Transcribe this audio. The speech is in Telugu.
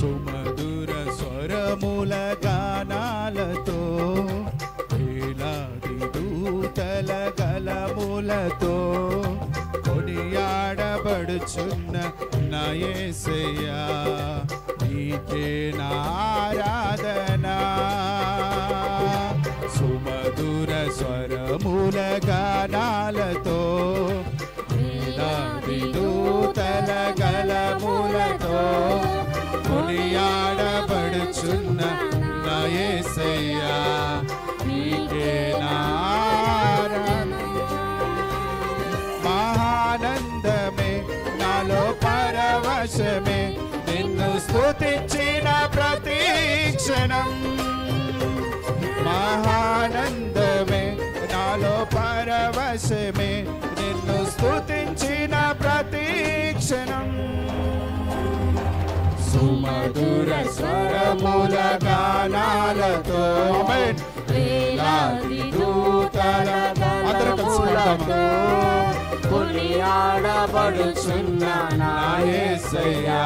సుమధుర స్వరముల గానాలతో వేలాది దూతల గలములతో కొనియాడబడుచున్న నా యేసయ్యా నీకే నా ఆరాధన సుమధుర స్వరముల గానాలతో వేలాది దూతల గలములతో కొనియాడబడుచున్న నా యేసయ్యా నీకే నా ఆరాధన మహానందమే నాలో పరవశమే నిన్ను స్తుతించిన ప్రతి క్షణం మహానందమే నాలో పరవశమే నిన్ను స్తుతించిన ప్రతి క్షణం సుమధుర స్వరముల గానాలతో వేలాది దూతల గలములతో కొనియాడబడుచున్న నా యేసయ్యా